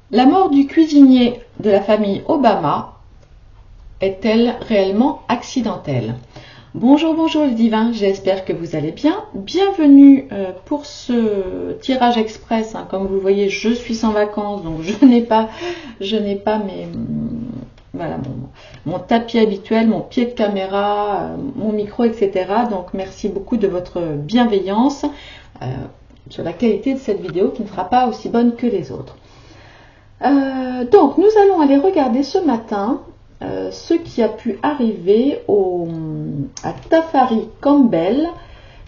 La mort du cuisinier de la famille Obama est-elle réellement accidentelle? Bonjour, bonjour les divins, j'espère que vous allez bien. Bienvenue pour ce tirage express. Comme vous le voyez, je suis sans vacances, donc je n'ai pas voilà, mon tapis habituel, mon pied de caméra, mon micro, etc. Donc merci beaucoup de votre bienveillance sur la qualité de cette vidéo qui ne sera pas aussi bonne que les autres. Donc nous allons aller regarder ce matin ce qui a pu arriver à Tafari Campbell,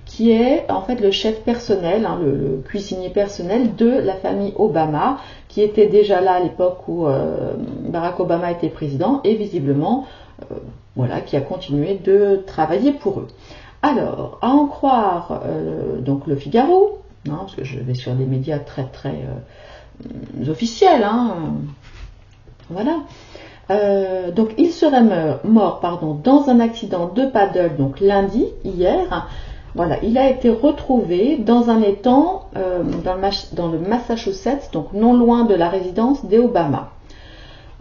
qui est en fait le chef personnel, le cuisinier personnel de la famille Obama, qui était déjà là à l'époque où Barack Obama était président et visiblement voilà, qui a continué de travailler pour eux. Alors, à en croire donc le Figaro, parce que je vais sur des médias très officiels, voilà. Donc il serait mort dans un accident de paddle, donc lundi, hier. Voilà, il a été retrouvé dans un étang dans le Massachusetts, donc non loin de la résidence des Obama.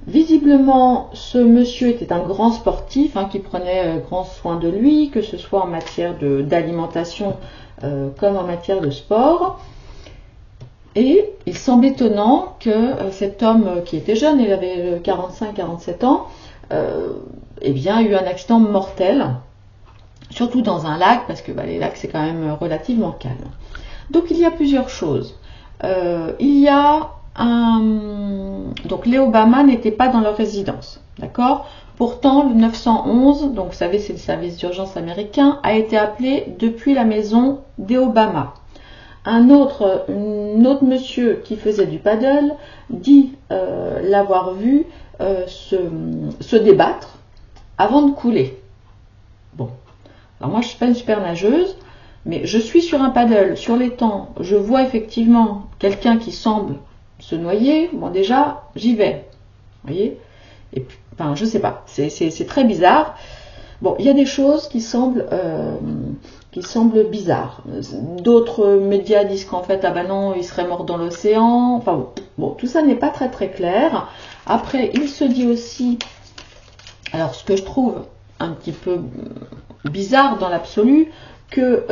Visiblement, ce monsieur était un grand sportif qui prenait grand soin de lui, que ce soit en matière d'alimentation comme en matière de sport. Et il semble étonnant que cet homme qui était jeune, il avait 45-47 ans, eh bien, eu un accident mortel, surtout dans un lac, parce que les lacs c'est quand même relativement calme. Donc il y a plusieurs choses. Donc les Obama n'étaient pas dans leur résidence, d'accord? Pourtant le 911, donc vous savez c'est le service d'urgence américain, a été appelé depuis la maison des Obama. Un autre monsieur qui faisait du paddle dit l'avoir vu se débattre avant de couler. Bon, alors moi je ne suis pas une super nageuse, mais je suis sur un paddle, sur l'étang, je vois effectivement quelqu'un qui semble se noyer. Bon, déjà j'y vais, vous voyez. Et puis, enfin, je sais pas, c'est très bizarre. Bon, il y a des choses qui semblent bizarres. D'autres médias disent qu'en fait, ah ben non, il serait mort dans l'océan. Enfin bon, tout ça n'est pas très clair. Après, il se dit aussi, alors ce que je trouve un petit peu bizarre dans l'absolu, que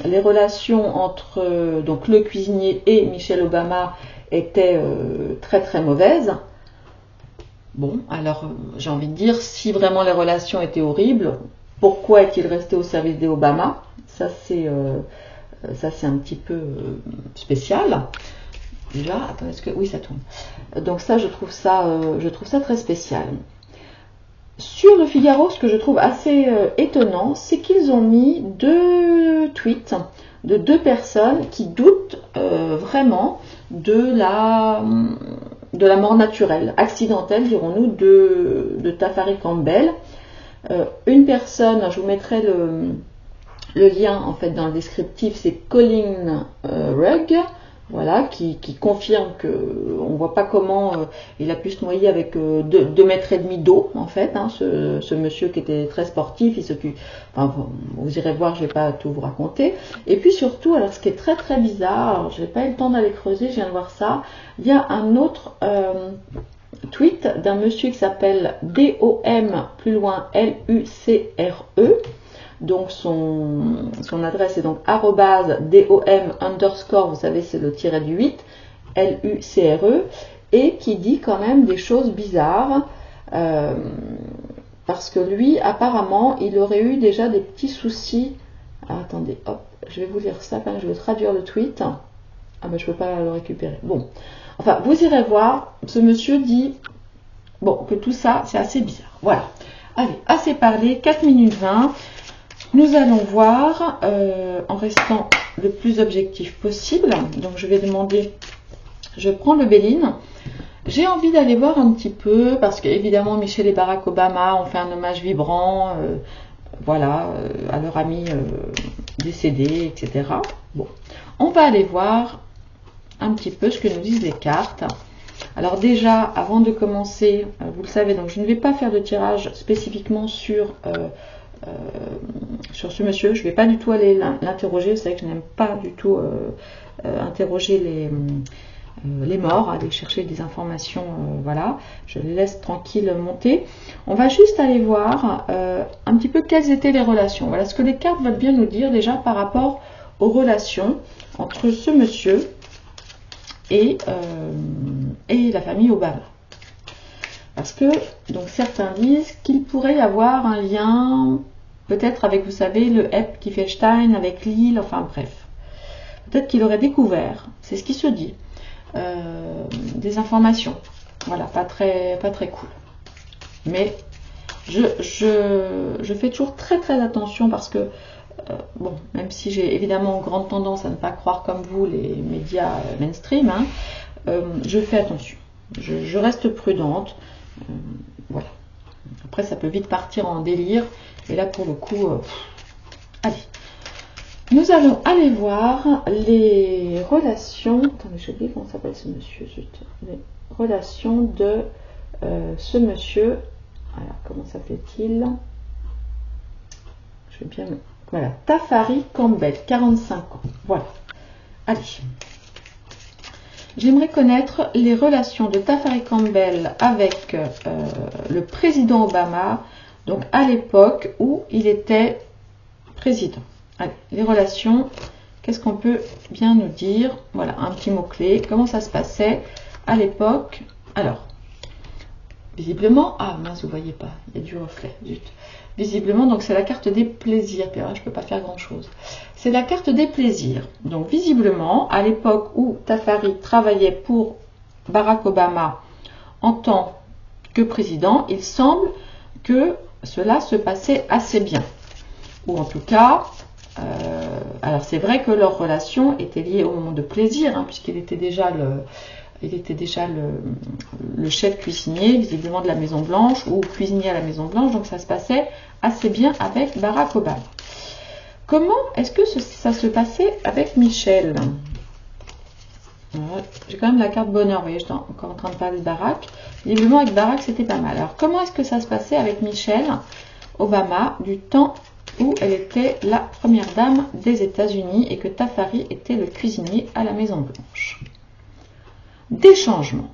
les relations entre donc le cuisinier et Michelle Obama étaient très mauvaises. Bon, alors j'ai envie de dire, si vraiment les relations étaient horribles, pourquoi est-il resté au service des Obama? Ça c'est un petit peu spécial. Déjà, attends, est-ce que oui, ça tourne. Donc ça, je trouve ça très spécial. Sur le Figaro, ce que je trouve assez étonnant, c'est qu'ils ont mis 2 tweets de 2 personnes qui doutent vraiment de la mort naturelle, accidentelle, dirons-nous, de Tafari Campbell. Une personne, je vous mettrai le lien en fait dans le descriptif, c'est Colin Rugg, voilà, qui confirme que on voit pas comment il a pu se noyer avec 2 mètres et demi d'eau en fait, ce monsieur qui était très sportif, il s'occupe, enfin, vous irez voir, je vais pas tout vous raconter. Et puis surtout, alors ce qui est très bizarre, alors je n'ai pas eu le temps d'aller creuser, je viens de voir ça, il y a un autre tweet d'un monsieur qui s'appelle DOM plus loin LUCRE. Donc son adresse est donc @DOM_, vous savez c'est le tiret du 8 LUCRE, et qui dit quand même des choses bizarres parce que lui apparemment il aurait eu déjà des petits soucis. Ah, attendez, hop, je vais vous lire ça, je vais traduire le tweet. Ah ben je peux pas le récupérer. Bon, enfin vous irez voir, ce monsieur dit que tout ça c'est assez bizarre. Voilà, allez, assez parlé, 4 minutes 20. Nous allons voir en restant le plus objectif possible. Donc je vais demander, je prends le Béline. J'ai envie d'aller voir un petit peu parce qu'évidemment Michelle et Barack Obama ont fait un hommage vibrant voilà, à leur ami décédé, etc. Bon, on va aller voir un petit peu ce que nous disent les cartes. Alors déjà, avant de commencer, vous le savez, donc je ne vais pas faire de tirage spécifiquement sur ce monsieur. Je ne vais pas du tout aller l'interroger. Vous savez que je n'aime pas du tout interroger les morts, aller chercher des informations, voilà, je les laisse tranquilles monter. On va juste aller voir un petit peu quelles étaient les relations. Voilà ce que les cartes veulent bien nous dire déjà par rapport aux relations entre ce monsieur et la famille Obama. Parce que, donc certains disent qu'il pourrait y avoir un lien, peut-être avec, vous savez, le Kieferstein, avec l'île, enfin bref. Peut-être qu'il aurait découvert, c'est ce qui se dit, des informations. Voilà, pas très cool. Mais je fais toujours très attention parce que, bon, même si j'ai évidemment grande tendance à ne pas croire comme vous les médias mainstream, hein, je fais attention. Je reste prudente. Voilà. Après, ça peut vite partir en délire. Et là, pour le coup, allez. Nous allons aller voir les relations. Attendez, j'ai oublié comment s'appelle ce monsieur. Zut. Les relations de ce monsieur. Alors, comment s'appelait-il? Je vais bien. Voilà. Tafari Campbell, 45 ans. Voilà. Allez. J'aimerais connaître les relations de Tafari Campbell avec le président Obama, donc à l'époque où il était président. Allez, les relations, qu'est-ce qu'on peut bien nous dire? Voilà, un petit mot-clé. Comment ça se passait à l'époque? Alors, visiblement, ah mince, vous voyez pas, il y a du reflet, zut. Visiblement, donc c'est la carte des plaisirs. Puis là, je ne peux pas faire grand-chose. C'est la carte des plaisirs. Donc visiblement, à l'époque où Tafari travaillait pour Barack Obama en tant que président, il semble que cela se passait assez bien. Ou en tout cas, alors c'est vrai que leur relation était liée au moment de plaisir, hein, puisqu'il était déjà le chef cuisinier, visiblement de la Maison Blanche, ou cuisinier à la Maison Blanche, donc ça se passait assez bien avec Barack Obama. Comment est-ce que ça se passait avec Michelle? J'ai quand même la carte bonheur, vous voyez, je suis encore en train de parler de Barack. Visiblement avec Barack c'était pas mal. Alors comment est-ce que ça se passait avec Michelle Obama du temps où elle était la première dame des États-Unis et que Tafari était le cuisinier à la Maison Blanche? Des changements.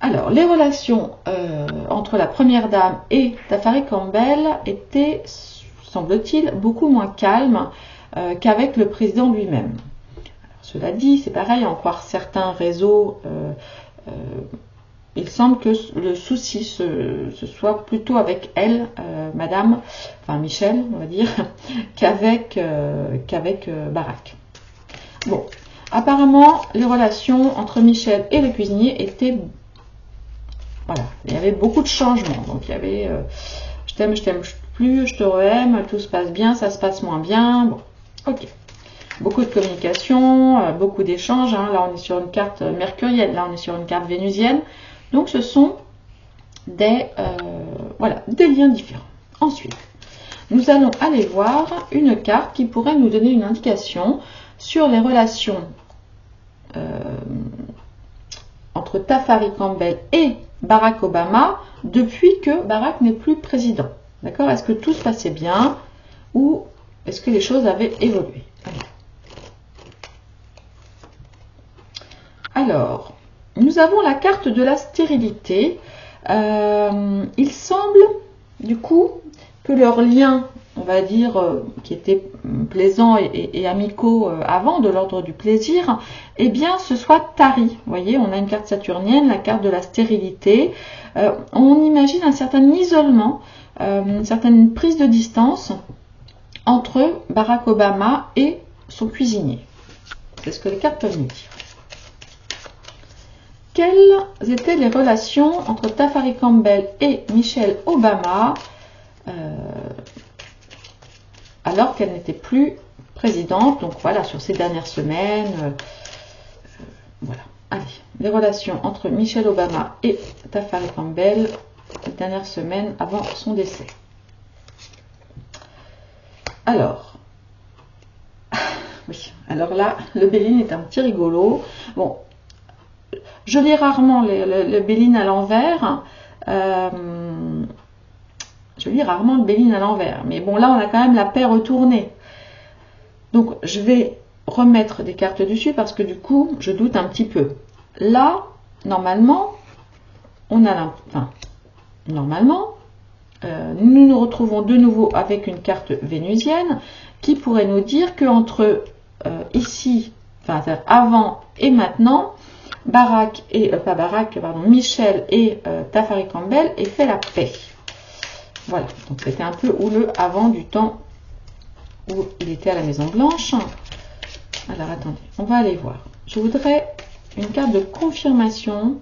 Alors, les relations entre la première dame et Tafari Campbell étaient, semble-t-il, beaucoup moins calmes qu'avec le président lui-même. Cela dit, c'est pareil, en croire certains réseaux, il semble que le souci ce soit plutôt avec elle, madame, enfin Michelle, on va dire, qu'avec Barack. Bon. Apparemment, les relations entre Michelle et le cuisinier étaient... Voilà, il y avait beaucoup de changements. Donc, il y avait je t'aime plus, je te re-aime, tout se passe bien, ça se passe moins bien. Bon, ok. Beaucoup de communication, beaucoup d'échanges. Hein. Là, on est sur une carte mercurienne, là, on est sur une carte vénusienne. Donc, ce sont des liens différents. Ensuite, nous allons aller voir une carte qui pourrait nous donner une indication sur les relations entre Tafari Campbell et Barack Obama depuis que Barack n'est plus président. D'accord? Est-ce que tout se passait bien ou est-ce que les choses avaient évolué? Alors, nous avons la carte de la stérilité. Il semble, du coup, que leur lien, on va dire, qui était plaisant et amicaux avant, de l'ordre du plaisir, eh bien, ce soit tari. Vous voyez, on a une carte saturnienne, la carte de la stérilité. On imagine un certain isolement, une certaine prise de distance entre Barack Obama et son cuisinier. C'est ce que les cartes peuvent nous dire. Quelles étaient les relations entre Tafari Campbell et Michelle Obama alors qu'elle n'était plus présidente? Donc voilà, sur ces dernières semaines, voilà. Allez, les relations entre Michelle Obama et Tafari Campbell les dernières semaines avant son décès. Alors, oui, alors là, le Béline est un petit rigolo. Bon, je lis rarement le Béline à l'envers. Je lis rarement le Béline à l'envers. Mais bon, là, on a quand même la paix retournée. Donc, je vais remettre des cartes dessus parce que du coup, je doute un petit peu. là, normalement, on a normalement, nous nous retrouvons de nouveau avec une carte vénusienne qui pourrait nous dire qu'entre ici, enfin avant et maintenant, Michel et Tafari Campbell aient fait la paix. Voilà, donc c'était un peu houleux avant du temps où il était à la Maison Blanche. Alors attendez, on va aller voir. Je voudrais une carte de confirmation.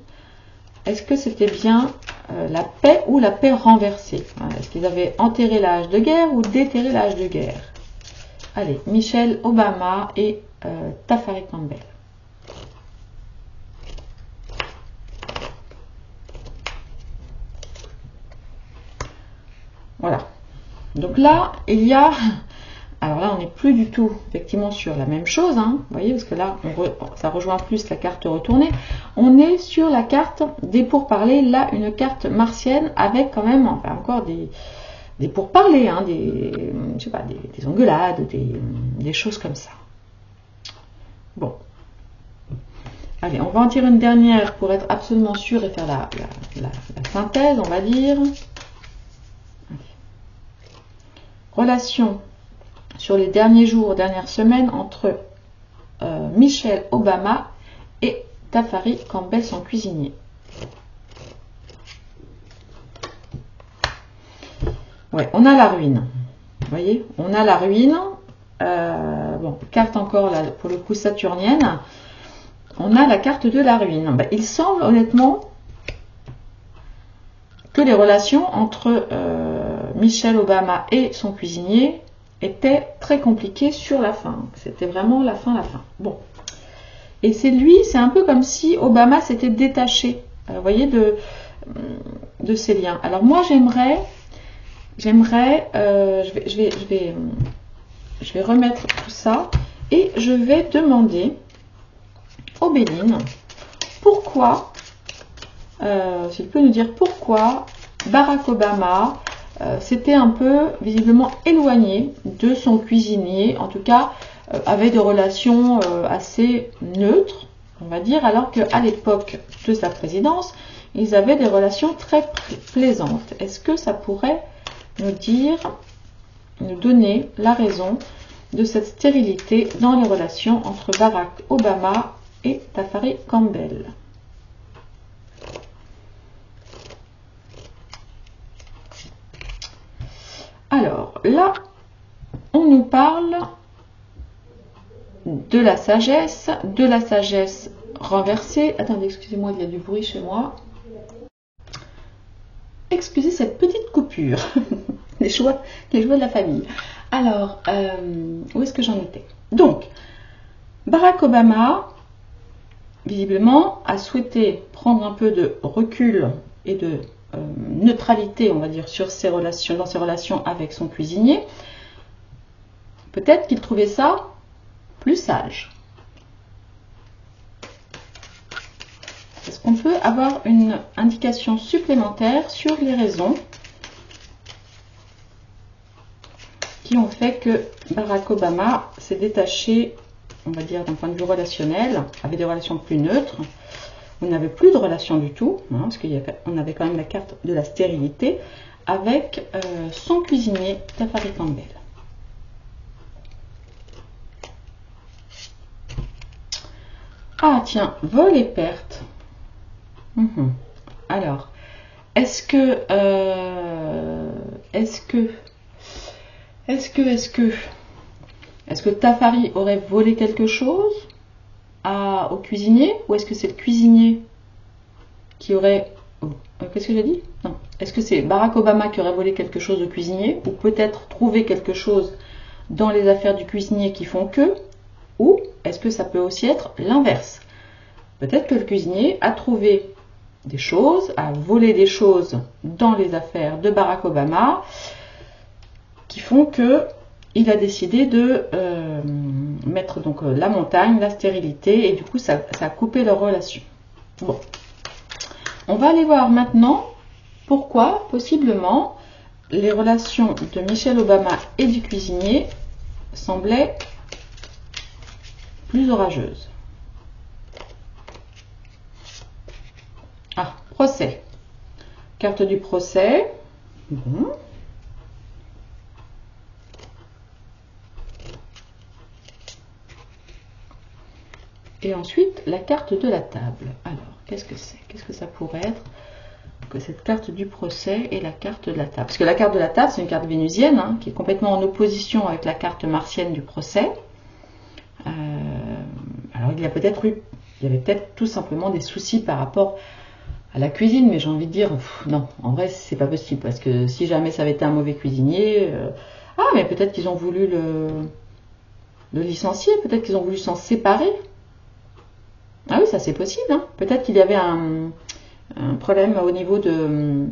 Est-ce que c'était bien la paix ou la paix renversée? Est-ce qu'ils avaient enterré l'âge de guerre ou déterré l'âge de guerre? Allez, Michelle Obama et Tafari Campbell. Voilà. Donc là, il y a... Alors là, on n'est plus du tout effectivement sur la même chose, hein, vous voyez, parce que là, ça rejoint plus la carte retournée. On est sur la carte des pourparlers, là, une carte martienne avec quand même, enfin, encore des pourparlers, hein, je sais pas, des engueulades, des choses comme ça. Bon. Allez, on va en tirer une dernière pour être absolument sûr et faire la synthèse, on va dire. Allez. Relation sur les derniers jours, dernières semaines entre Michelle Obama et Tafari Campbell, son cuisinier. Ouais, on a la ruine. Vous voyez, on a la ruine. Bon, carte encore là, pour le coup saturnienne. On a la carte de la ruine. Ben, il semble honnêtement que les relations entre Michelle Obama et son cuisinier était très compliqué sur la fin. C'était vraiment la fin. Bon. Et c'est un peu comme si Obama s'était détaché, vous voyez, de ces liens. Alors moi, j'aimerais, je vais remettre tout ça et je vais demander au Béline pourquoi, s'il peut nous dire pourquoi Barack Obama s'était un peu visiblement éloigné de son cuisinier, en tout cas avait des relations assez neutres, on va dire, alors qu'à l'époque de sa présidence, ils avaient des relations très plaisantes. Est-ce que ça pourrait nous donner la raison de cette stérilité dans les relations entre Barack Obama et Tafari Campbell? Alors, là, on nous parle de la sagesse renversée. Attendez, excusez-moi, il y a du bruit chez moi. Excusez cette petite coupure. les joies de la famille. Alors, où est-ce que j'en étais? Donc, Barack Obama, visiblement, a souhaité prendre un peu de recul et de neutralité, on va dire, dans ses relations avec son cuisinier. Peut-être qu'il trouvait ça plus sage. Est-ce qu'on peut avoir une indication supplémentaire sur les raisons qui ont fait que Barack Obama s'est détaché, on va dire, d'un point de vue relationnel, avait des relations plus neutres? On n'avait plus de relation du tout, hein, parce qu'on avait quand même la carte de la stérilité avec son cuisinier Tafari Campbell. Ah tiens, vol et perte. Alors, est-ce que Tafari aurait volé quelque chose au cuisinier, ou est-ce que c'est le cuisinier qui aurait... Qu'est-ce que j'ai dit? Non. Est-ce que c'est Barack Obama qui aurait volé quelque chose au cuisinier, ou peut-être trouvé quelque chose dans les affaires du cuisinier qui font que, ou est-ce que ça peut aussi être l'inverse? Peut-être que le cuisinier a trouvé des choses, a volé des choses dans les affaires de Barack Obama qui font que il a décidé de mettre donc la montagne, la stérilité, et du coup ça a coupé leur relation. Bon, on va aller voir maintenant pourquoi possiblement les relations de Michelle Obama et du cuisinier semblaient plus orageuses. Ah, procès. Carte du procès. Bon. Et ensuite, la carte de la table. Alors, qu'est-ce que c'est? Qu'est-ce que ça pourrait être que cette carte du procès et la carte de la table? Parce que la carte de la table, c'est une carte vénusienne, hein, qui est complètement en opposition avec la carte martienne du procès. Alors, il y avait peut-être tout simplement des soucis par rapport à la cuisine, mais j'ai envie de dire, non, en vrai, c'est pas possible, parce que si jamais ça avait été un mauvais cuisinier, mais peut-être qu'ils ont voulu le licencier, peut-être qu'ils ont voulu s'en séparer. Ah oui, ça c'est possible, hein. Peut-être qu'il y avait un problème au niveau de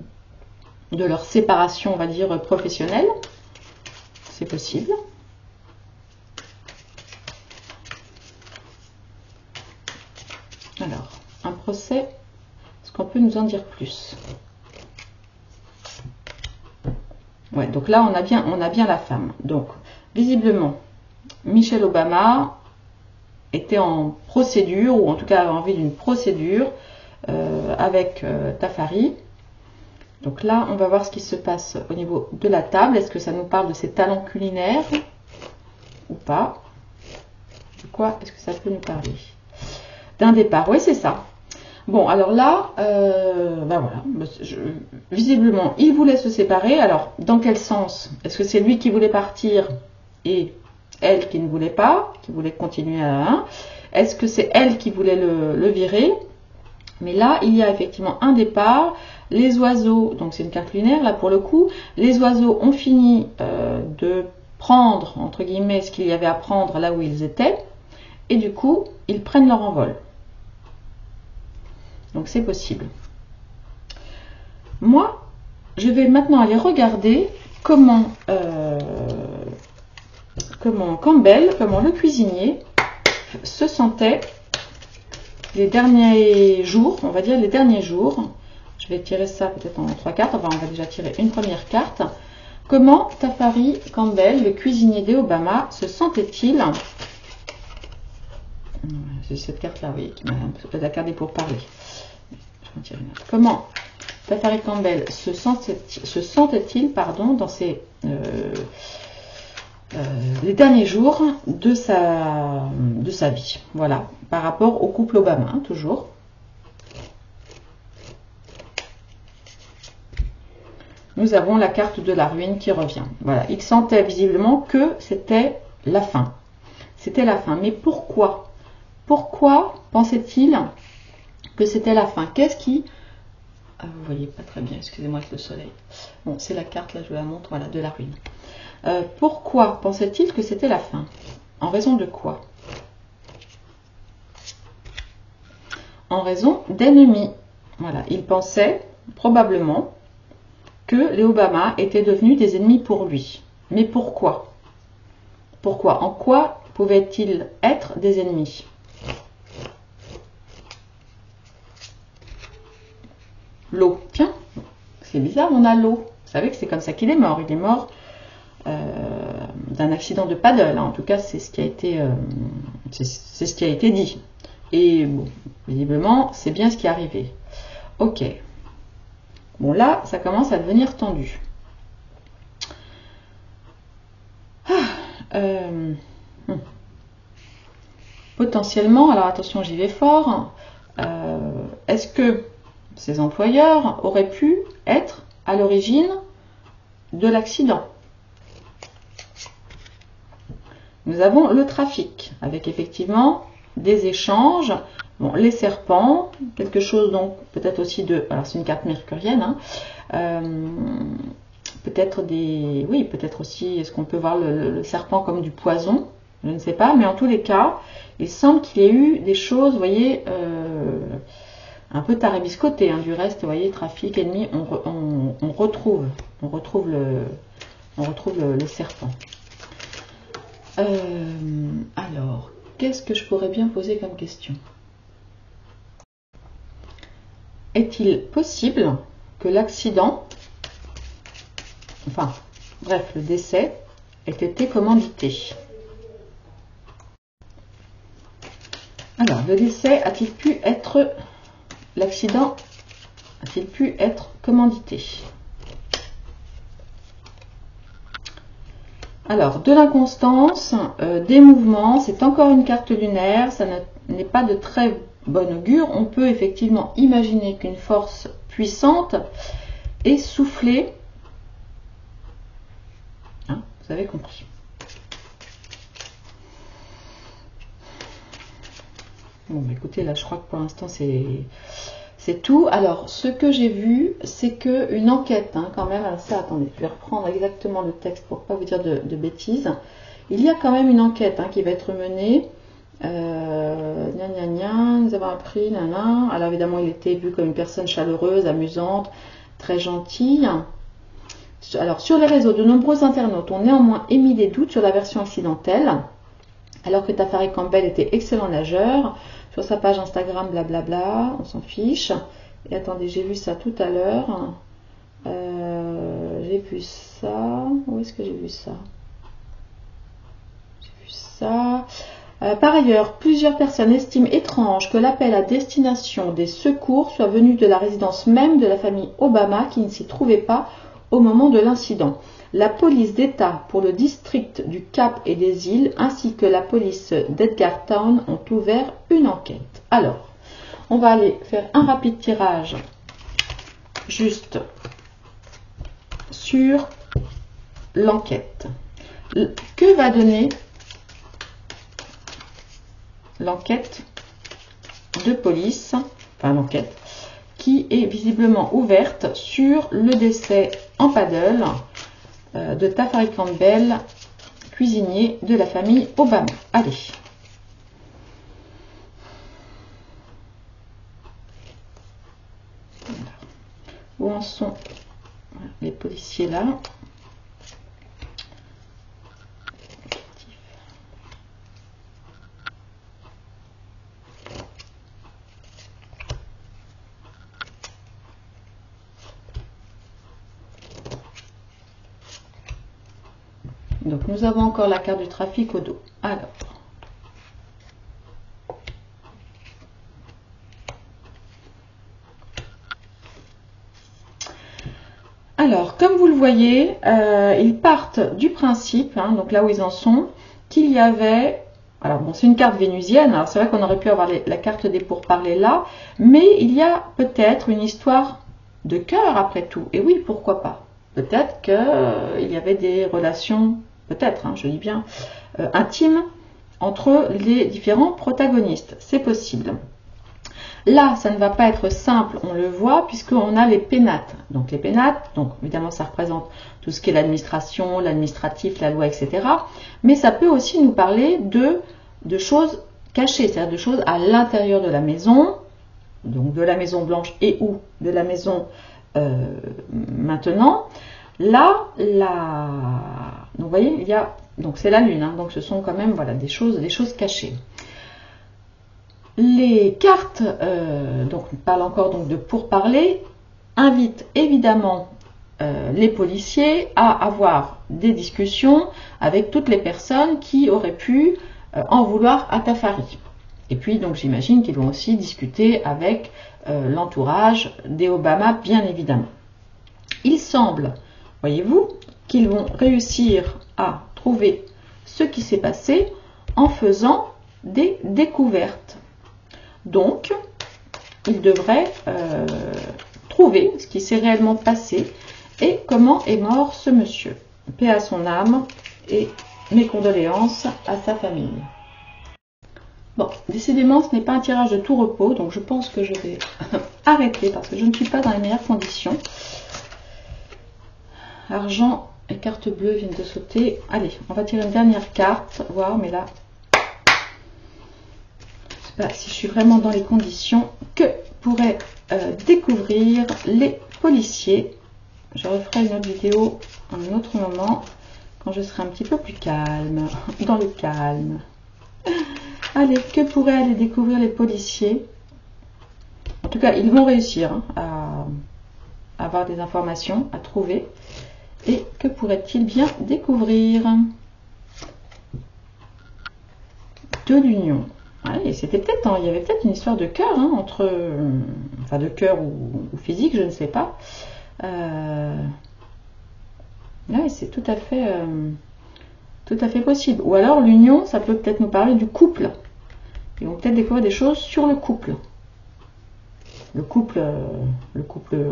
leur séparation, on va dire, professionnelle. C'est possible. Alors, un procès, est-ce qu'on peut nous en dire plus? Ouais, donc là, on a bien la femme. Donc, visiblement, Michelle Obama était en procédure, ou en tout cas avait envie d'une procédure avec Tafari. Donc là, on va voir ce qui se passe au niveau de la table. Est-ce que ça nous parle de ses talents culinaires ou pas? De quoi est-ce que ça peut nous parler? D'un départ, oui, c'est ça. Bon, alors là, voilà. Visiblement, il voulait se séparer. Alors, dans quel sens? Est-ce que c'est lui qui voulait partir et elle qui ne voulait pas, qui voulait continuer à... Est-ce que c'est elle qui voulait le virer? Mais là, il y a effectivement un départ. Les oiseaux, donc c'est une carte lunaire, là pour le coup, les oiseaux ont fini de prendre, entre guillemets, ce qu'il y avait à prendre là où ils étaient. Et du coup, ils prennent leur envol. Donc c'est possible. Moi, je vais maintenant aller regarder comment Campbell, comment le cuisinier se sentait les derniers jours, on va dire les derniers jours. Je vais tirer ça peut-être en 3 cartes. Enfin, on va déjà tirer une première carte. Comment Tafari Campbell, le cuisinier des Obama, se sentait-il? C'est cette carte-là, oui, qui m'a peut-être la carte des pourparlers. Je vais en tirer une autre. Comment Tafari Campbell se sentait-il, dans ces les derniers jours de sa vie, voilà, par rapport au couple Obama, hein, toujours. Nous avons la carte de la ruine qui revient. Voilà, il sentait visiblement que c'était la fin. C'était la fin. Mais pourquoi? Pourquoi pensait-il que c'était la fin? Qu'est-ce qui... Ah, vous voyez pas très bien, excusez-moi avec le soleil. Bon, c'est la carte, là je vous la montre, voilà, de la ruine. Pourquoi pensait-il que c'était la fin? En raison de quoi? En raison d'ennemis. Voilà, il pensait probablement que les Obama étaient devenus des ennemis pour lui. Mais pourquoi? Pourquoi? En quoi pouvaient-ils être des ennemis? L'eau. Tiens, c'est bizarre, on a l'eau. Vous savez que c'est comme ça qu'il est mort. Il est mort d'un accident de paddle. En tout cas, c'est ce qui a été, c'est ce qui a été dit. Et bon, visiblement, c'est bien ce qui est arrivé. Ok. Bon, là, ça commence à devenir tendu. Potentiellement, alors attention, j'y vais fort. Est-ce que ces employeurs auraient pu être à l'origine de l'accident? Nous avons le trafic, avec effectivement des échanges. Bon, les serpents, quelque chose donc peut-être aussi de... Alors c'est une carte mercurienne, hein, peut-être des... Oui, peut-être aussi, est-ce qu'on peut voir le serpent comme du poison? Je ne sais pas, mais en tous les cas, il semble qu'il y ait eu des choses, vous voyez, un peu tarébiscotées, hein, du reste, vous voyez, trafic, ennemi, on retrouve le serpent. Alors, qu'est-ce que je pourrais bien poser comme question? Est-il possible que l'accident, enfin, bref, le décès, ait été commandité? Alors, le décès a-t-il pu être l'accident a-t-il pu être commandité? Alors, de l'inconstance, des mouvements, c'est encore une carte lunaire, ça n'est pas de très bon augure. On peut effectivement imaginer qu'une force puissante est soufflée. Hein, vous avez compris. Bon, bah écoutez, là, je crois que pour l'instant, c'est tout. Alors, ce que j'ai vu, c'est qu'une enquête, hein, quand même, ça, attendez, je vais reprendre exactement le texte pour ne pas vous dire de bêtises. Il y a quand même une enquête qui va être menée. Nous avons appris, alors évidemment, il était vu comme une personne chaleureuse, amusante, très gentille. Alors, sur les réseaux, de nombreux internautes ont néanmoins émis des doutes sur la version accidentelle, alors que Tafari Campbell était excellent nageur. Sur sa page Instagram, blablabla, on s'en fiche. Et attendez, j'ai vu ça tout à l'heure. J'ai vu ça. Où est-ce que j'ai vu ça? J'ai vu ça. Par ailleurs, plusieurs personnes estiment étrange que l'appel à destination des secours soit venu de la résidence même de la famille Obama qui ne s'y trouvait pas au moment de l'incident. La police d'État pour le district du Cap et des îles ainsi que la police d'Edgartown ont ouvert une enquête. Alors, on va aller faire un rapide tirage juste sur l'enquête. Que va donner l'enquête de police, enfin l'enquête, qui est visiblement ouverte sur le décès en paddle de Tafari Campbell, cuisinier de la famille Obama. Allez. Où en sont les policiers là? Donc nous avons encore la carte du trafic au dos. Alors, comme vous le voyez, ils partent du principe, donc là où ils en sont, qu'il y avait... Alors bon, c'est une carte vénusienne, alors c'est vrai qu'on aurait pu avoir la carte des pourparlers là, mais il y a peut-être une histoire de cœur après tout. Et oui, pourquoi pas? Peut-être qu'il y avait des relations, peut-être, je dis bien, intimes entre les différents protagonistes. C'est possible. Là, ça ne va pas être simple, on le voit, puisqu'on a les pénates. Donc les pénates, donc évidemment ça représente tout ce qui est l'administration, l'administratif, la loi, etc. Mais ça peut aussi nous parler de choses cachées, c'est-à-dire de choses à l'intérieur de la maison, donc de la Maison Blanche et ou de la maison maintenant. Là, donc vous voyez, il y a, donc c'est la lune, donc ce sont quand même voilà des choses cachées. Les cartes, donc on parle encore donc de pourparlers, invitent évidemment les policiers à avoir des discussions avec toutes les personnes qui auraient pu en vouloir à Tafari. Et puis donc j'imagine qu'ils vont aussi discuter avec l'entourage des Obama, bien évidemment. Il semble, voyez-vous, qu'ils vont réussir à trouver ce qui s'est passé en faisant des découvertes. Donc, ils devraient trouver ce qui s'est réellement passé et comment est mort ce monsieur. Paix à son âme et mes condoléances à sa famille. Bon, décidément, ce n'est pas un tirage de tout repos, donc je pense que je vais arrêter parce que je ne suis pas dans les meilleures conditions. Argent et carte bleue viennent de sauter. Allez, on va tirer une dernière carte, voir, mais là... si je suis vraiment dans les conditions que pourraient découvrir les policiers. Je referai une autre vidéo à un autre moment quand je serai un petit peu plus calme, dans le calme. Allez, que pourraient aller découvrir les policiers? En tout cas, ils vont réussir à avoir des informations, à trouver. Et que pourraient-ils bien découvrir? De l'union. Ouais, c'était peut-être, il y avait peut-être une histoire de cœur entre enfin de cœur ou physique, je ne sais pas. Ouais, c'est tout à fait possible. Ou alors l'union, ça peut peut-être nous parler du couple. Ils vont peut-être découvrir des choses sur le couple. Le couple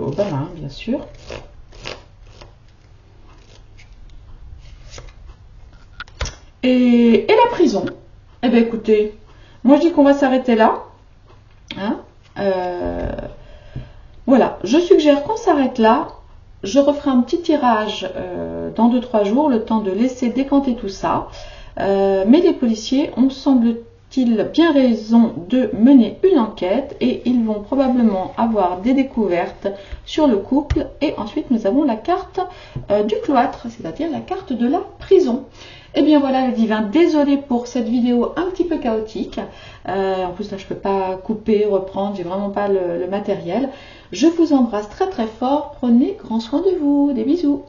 Obama, hein, bien sûr. Et la prison. Eh bien écoutez, moi je dis qu'on va s'arrêter là. Hein, voilà, je suggère qu'on s'arrête là. Je referai un petit tirage dans 2-3 jours, le temps de laisser décanter tout ça. Mais les policiers ont, semble-t-il, bien raison de mener une enquête et ils vont probablement avoir des découvertes sur le couple. Et ensuite, nous avons la carte du cloître, c'est-à-dire la carte de la prison. Et bien voilà les divins, désolée pour cette vidéo un petit peu chaotique. En plus là je ne peux pas couper, reprendre, j'ai vraiment pas le matériel. Je vous embrasse très très fort, prenez grand soin de vous, des bisous.